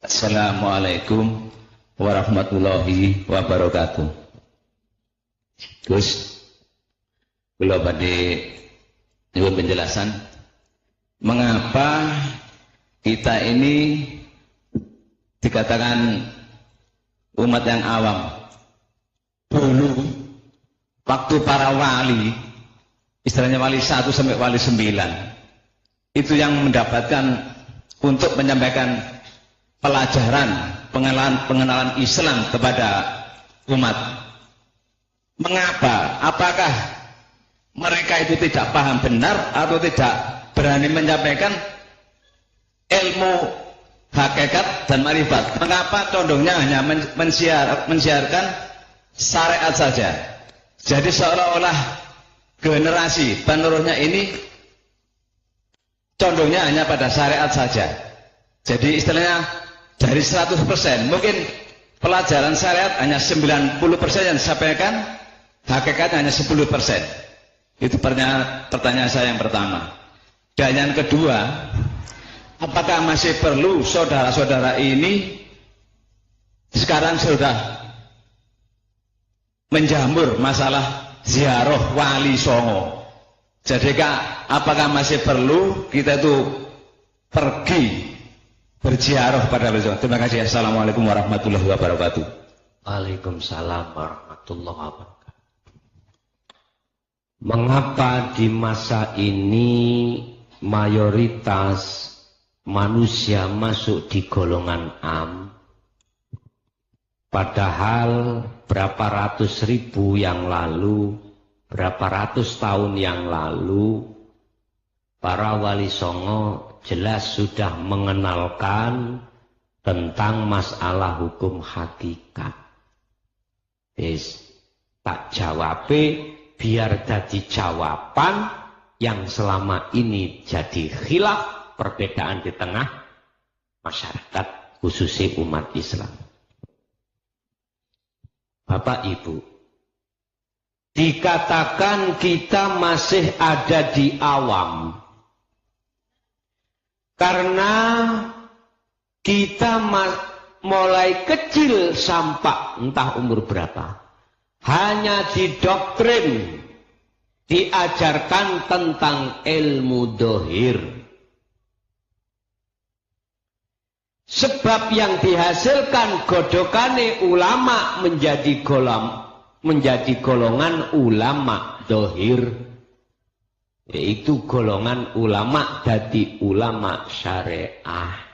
Assalamualaikum warahmatullahi wabarakatuh. Gus, kula badhe nyuwun penjelasan mengapa kita ini dikatakan umat yang awam. Dulu waktu para wali, istilahnya wali 1 sampai wali 9, itu yang mendapatkan untuk menyampaikan pelajaran, pengenalan Islam kepada umat. Mengapa? Apakah mereka itu tidak paham benar atau tidak berani menyampaikan ilmu hakikat dan marifat? Mengapa condongnya hanya mensiarkan syariat saja? Jadi seolah-olah generasi penerusnya ini condongnya hanya pada syariat saja. Jadi istilahnya dari 100% mungkin pelajaran syariat hanya 90% yang disampaikan, hakikatnya hanya 10%. Itu pertanyaan saya yang pertama. Dan yang kedua, apakah masih perlu saudara-saudara ini sekarang sudah menjamur masalah ziarah wali songo? Jadi apakah masih perlu kita itu pergi berziarah pada wali songo? Terima kasih. Assalamualaikum warahmatullahi wabarakatuh. Waalaikumsalam warahmatullahi wabarakatuh. Mengapa di masa ini mayoritas manusia masuk di golongan am, padahal berapa ratus ribu yang lalu, berapa ratus tahun yang lalu, para wali songo jelas sudah mengenalkan tentang masalah hukum hakikat. Tak jawabe biar jadi jawaban yang selama ini jadi khilaf, perbedaan di tengah masyarakat khususnya umat Islam. Bapak Ibu, dikatakan kita masih ada di awam karena kita mulai kecil sampai entah umur berapa hanya didoktrin, diajarkan tentang ilmu dohir. Sebab yang dihasilkan godokane ulama menjadi golongan ulama dohir, yaitu golongan ulama dadi ulama syariah.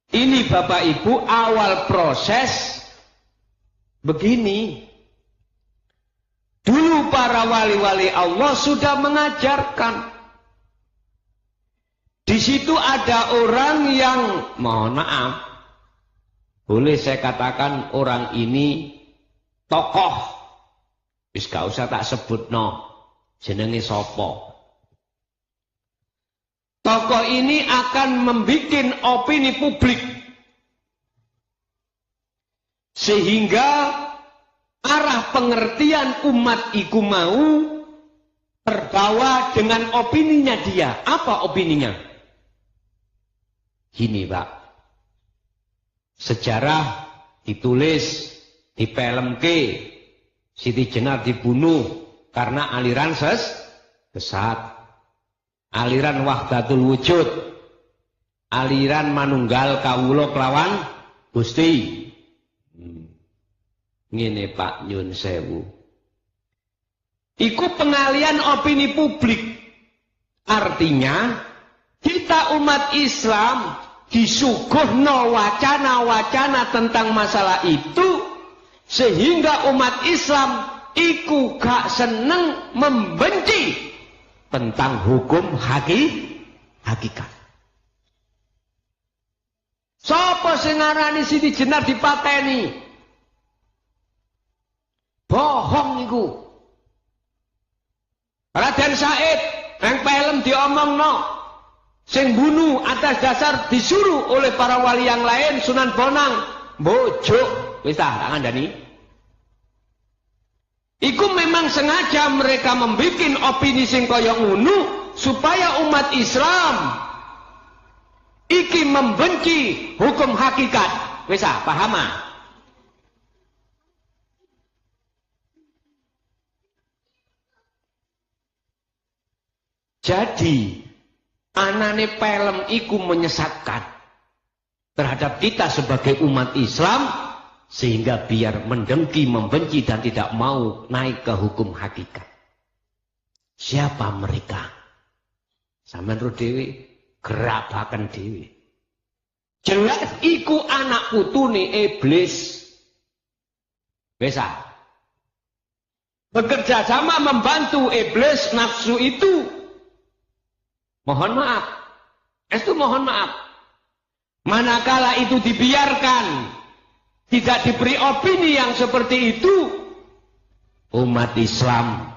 Ini Bapak Ibu awal proses begini. Dulu para wali-wali Allah sudah mengajarkan. Di situ ada orang yang, mohon maaf, boleh saya katakan orang ini tokoh. Wis gak usah tak sebut jenenge sapa. Tokoh ini akan membuat opini publik. Sehingga arah pengertian umat iku mau terbawa dengan opininya dia. Apa opininya? Gini Pak. Sejarah ditulis, dipelmke, Siti Jenar dibunuh karena aliran sesat. Aliran wahdatul wujud, aliran manunggal kawula kelawan Gusti. Ngene Pak nyun sewu. Iku pengalian opini publik. Artinya kita umat Islam disuguhno wacana-wacana tentang masalah itu, sehingga umat Islam iku gak seneng, membenci tentang hukum hakikat. Sapa sing ngarani Siti Jenar dipateni? Bohong iku. Raden Said yang film diomongno, sing bunuh atas dasar disuruh oleh para wali yang lain, Sunan Bonang, bojo, wis tak ngandani. Iku memang sengaja mereka membuat opini sing kaya ngono supaya umat Islam membenci hukum hakikat. Wis paham ah? Jadi anane film iku menyesatkan terhadap kita sebagai umat Islam, sehingga biar mendengki, membenci dan tidak mau naik ke hukum hakikat. Siapa mereka? Sampeyan ro dhewe, gerabaken dhewe. Jelas iku anak putune iblis. Wis bekerja sama membantu iblis nafsu itu. Mohon maaf. Itu mohon maaf. Manakala itu dibiarkan, tidak diberi opini yang seperti itu, umat Islam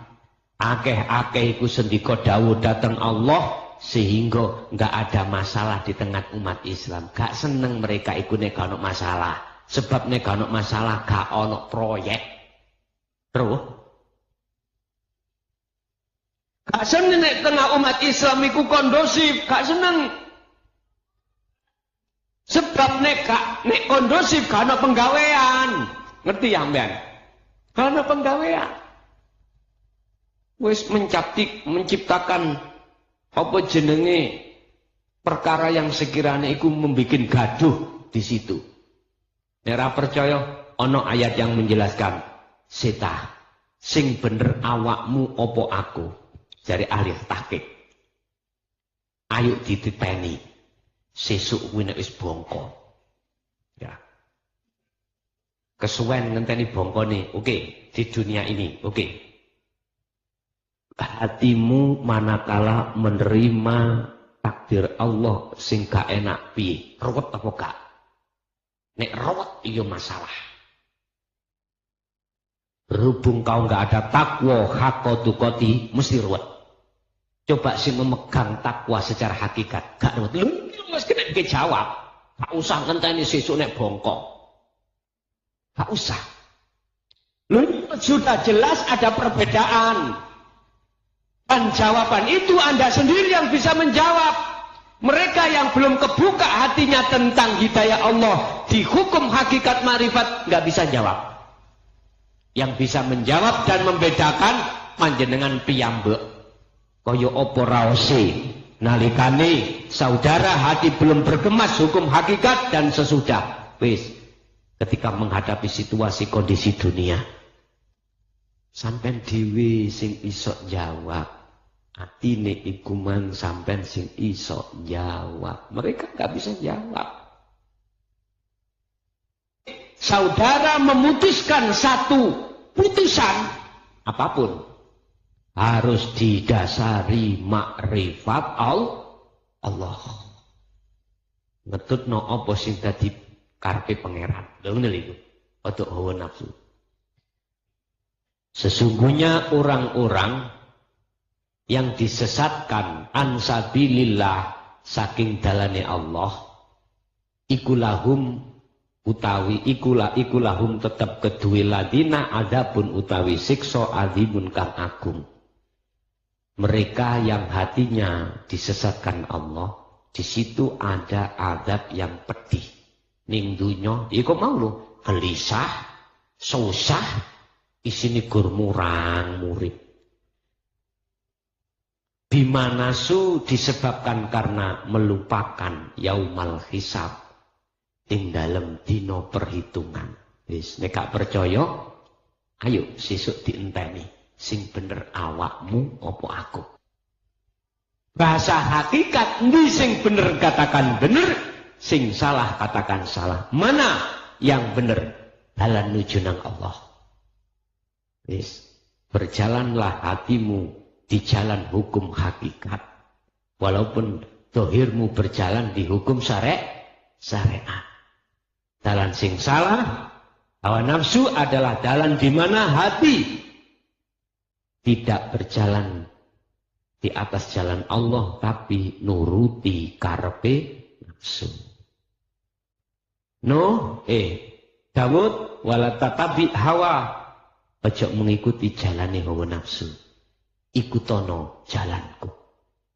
akeh-akeh iku sendika dawuh dateng Allah, sehingga nggak ada masalah di tengah umat Islam. Gak seneng mereka iku nek gak ono masalah. Sebab nek gak ono masalah gak ono proyek. Terus gak seneng nek tengah umat Islam iku kondusif, gak seneng. Sebab nek kondusif gak ono penggawean. Ngerti ya sampean? Gak ono penggawean. Wis menciptakan apa jenenge perkara yang sekiranya iku membuat gaduh di situ. Nek ora percaya ana ayat yang menjelaskan, "Seta, sing bener awakmu opo aku?" Dari ahli tahqiq. Ayo dititeni. Sesuk kuwi nek wis bongko. Ya. Kesuwen ngenteni bongkone, oke, di dunia ini, oke. Hatimu manakala menerima takdir Allah sing gak enak piye? Ruwet apa gak? Nek ruwet iya masalah. Berhubung kau gak ada takwa haqqatuqati, mesti ruwet. Coba sih memegang takwa secara hakikat, gak ruwet. Lu mesti kena dijawab. Gak usah ngenteni sesuk nek bongkok. Gak usah. Lu sudah jelas ada perbedaan. Dan jawaban itu Anda sendiri yang bisa menjawab. Mereka yang belum kebuka hatinya tentang hidayah Allah di hukum hakikat marifat nggak bisa jawab. Yang bisa menjawab dan membedakan panjenengan piyambek. Kaya apa raose nalikane saudara hati belum bergemas hukum hakikat dan sesudah wis ketika menghadapi situasi kondisi dunia sampean dhewe sing iso jawab. Atine iku man sampean sing iso jawab. Mereka nggak bisa jawab. Saudara memutuskan satu putusan apapun harus didasari makrifat Allah. Ngetutno apa sing dadi karepe pangeran. Lha ngene lho. Ojo hawa nafsu. Sesungguhnya orang-orang yang disesatkan ansabilillah saking dalane Allah ikulahum utawi ikulahum tetap kedue ladina adapun utawi siksa azimun kang agung. Mereka yang hatinya disesatkan Allah, di situ ada azab yang pedih. Ning dunya iku mau lho gelisah, susah, isine gur murang murid. Bimanasu disebabkan karena melupakan yaumal hisab ing dalem dina perhitungan. Wis nek gak percaya, ayo sesuk dienteni sing bener awakmu apa aku. Bahasa hakikat ndi sing bener katakan bener, sing salah katakan salah. Mana yang bener? Dalan nuju nang Allah. Wis berjalanlah hatimu di jalan hukum hakikat. Walaupun dohirmu berjalan di hukum syariat. Dalan sing salah, hawa nafsu adalah dalan di mana hati tidak berjalan di atas jalan Allah, tapi nuruti karepe nafsu. Dawud wala tatabi hawa, ojo mengikuti jalane hawa nafsu. Ikutono jalanku.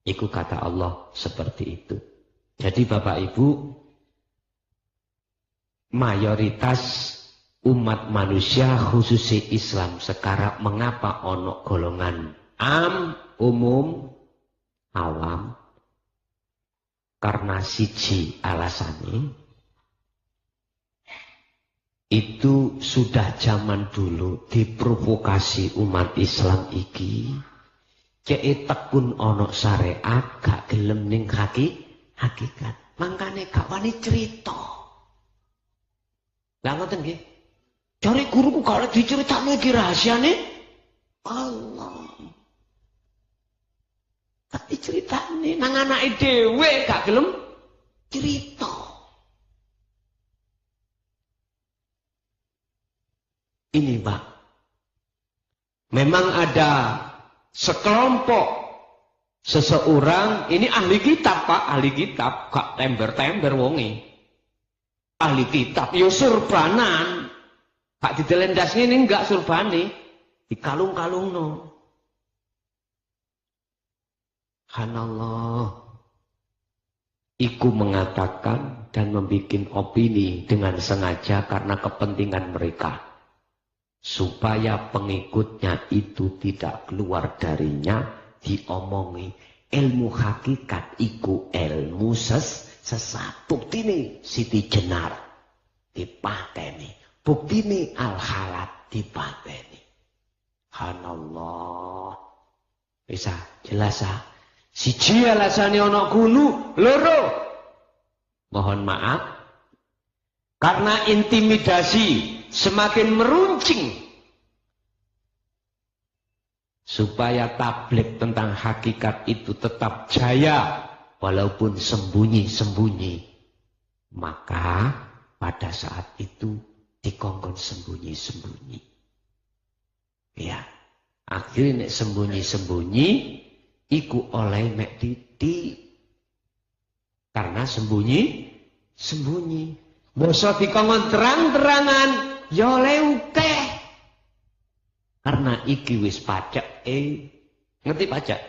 Iku kata Allah seperti itu. Jadi Bapak Ibu, mayoritas umat manusia khususnya Islam sekarang mengapa ono golongan umum, awam? Karena siji alasannya itu sudah zaman dulu diprovokasi umat Islam iki cek tekun ono syariat gak gelem ning hakikat mangkane gak wani cerita. Lah ngoten nggih. Cari guruku kalau diceritakno iki rahasiane Allah. Tak diceritane nang anake dhewe gak gelem cerita. Ini Pak. Memang ada sekelompok seseorang, ini ahli kitab Pak, ahli kitab, gak tember-tember wonge. Ahli kitab, ya surbanan. Gak ditelendas ini enggak surbani, dikalung-kalung no. Subhanallah. Iku mengatakan dan membuat opini dengan sengaja karena kepentingan mereka. Supaya pengikutnya itu tidak keluar darinya diomongi. Ilmu hakikat iku ilmu sesat. Bukti ini Siti Jenar dipateni. Bukti ini al-halat dipateni. Subhanallah. Bisa jelas ah. Siji alasane ana gunu, loro. Mohon maaf. Karena intimidasi semakin meruncing. Supaya tablik tentang hakikat itu tetap jaya walaupun sembunyi-sembunyi. Maka pada saat itu dikongkon sembunyi-sembunyi. Ya, akhirnya sembunyi-sembunyi iku oleh mek titik. Karena sembunyi-sembunyi. Bosok dikongkon terang-terangan ya oleh ukeh. Karena iki wis pacak ngerti pacak?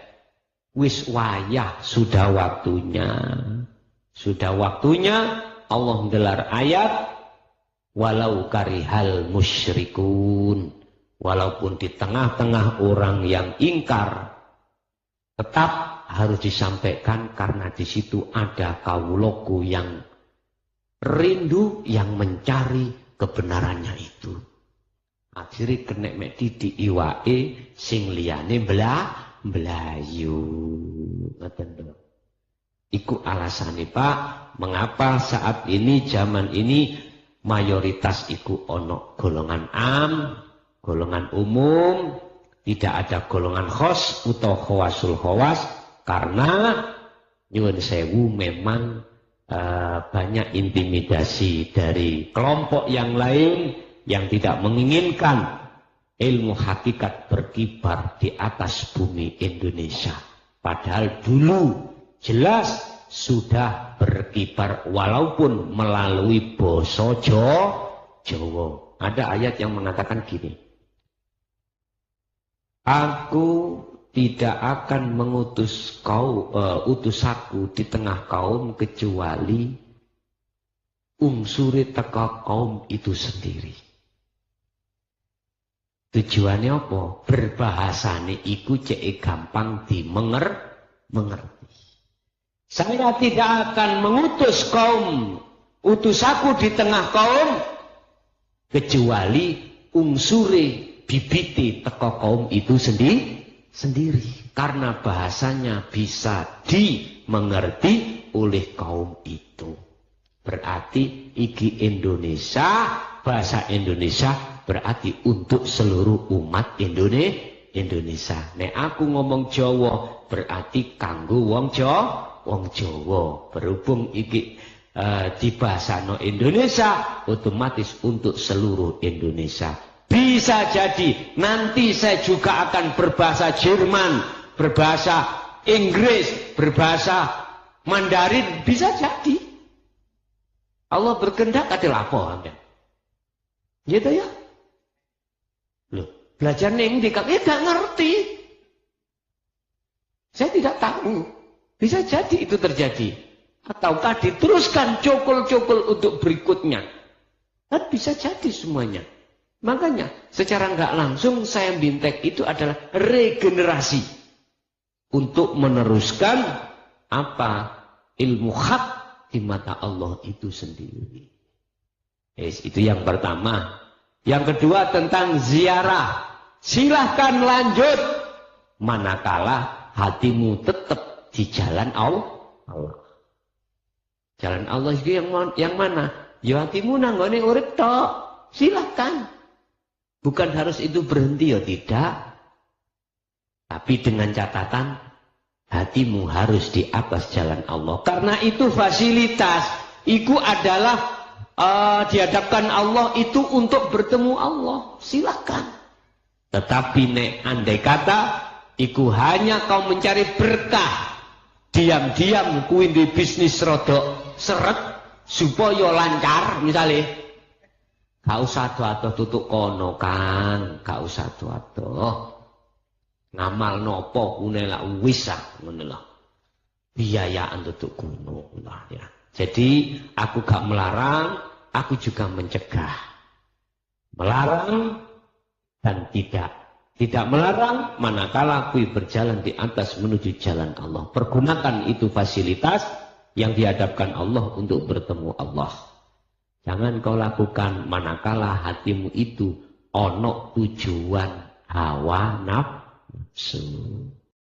Wis wayah sudah waktunya. Sudah waktunya Allah menggelar ayat walau karihal musyrikun, walaupun di tengah-tengah orang yang ingkar, tetap harus disampaikan karena di situ ada kawuloku yang rindu, yang mencari kebenarannya itu. Akhirnya kena mek titik iwae sing liyane mblayu. Ngoten lho. Iku alasane Pak, mengapa saat ini zaman ini mayoritas iku ono golongan golongan umum, tidak ada golongan khos atau khawasul khawas karena nyuwun sewu memang banyak intimidasi dari kelompok yang lain yang tidak menginginkan ilmu hakikat berkibar di atas bumi Indonesia. Padahal dulu jelas sudah berkibar walaupun melalui basa Jawa. Ada ayat yang mengatakan gini. Aku tidak akan mengutus utusaku di tengah kaum kecuali unsuri teka kaum itu sendiri. Tujuannya apa? Berbahasane iku cek gampang mengerti. Saya tidak akan mengutus utusaku di tengah kaum kecuali unsuri bibiti teka kaum itu sendiri. Karena bahasanya bisa dimengerti oleh kaum itu. Berarti iki Indonesia, bahasa Indonesia berarti untuk seluruh umat Indonesia. Nek aku ngomong Jawa berarti kanggo wong Jawa. Berhubung iki di bahasa Indonesia otomatis untuk seluruh Indonesia. Bisa jadi nanti saya juga akan berbahasa Jerman, berbahasa Inggris, berbahasa Mandarin, bisa jadi. Allah berkehendak adalah apa? Gitu ya? Loh, belajar ning dikak gak ngerti. Saya tidak tahu. Bisa jadi itu terjadi. Ataukah diteruskan cokol-cokol untuk berikutnya. Kan bisa jadi semuanya. Makanya secara nggak langsung saya bintek itu adalah regenerasi untuk meneruskan apa ilmu hak di mata Allah itu sendiri. Itu yang pertama. Yang kedua tentang ziarah. Silahkan lanjut manakala hatimu tetap di jalan Allah. Jalan Allah itu yang mana? Ya hatimu nanggone urip tok. Silahkan. Bukan harus itu berhenti, ya tidak. Tapi dengan catatan, hatimu harus di atas jalan Allah. Karena itu fasilitas. Itu adalah dihadapkan Allah itu untuk bertemu Allah. Silahkan. Tetapi nek andai kata, itu hanya kau mencari berkah. Diam-diam kuwi di bisnis rodok seret supaya lancar misalnya. Gak usah ado-ado tutuk kono Kang, gak usah ado-ado. Ngamal nopo kune lak wis ah ngono lho. Biayaan tutuk kono lah ya. Jadi aku gak melarang, aku juga mencegah. Melarang dan tidak melarang manakala aku berjalan di atas menuju jalan Allah. Pergunakan itu fasilitas yang dihadapkan Allah untuk bertemu Allah. Jangan kau lakukan manakala hatimu itu ono tujuan hawa nafsu.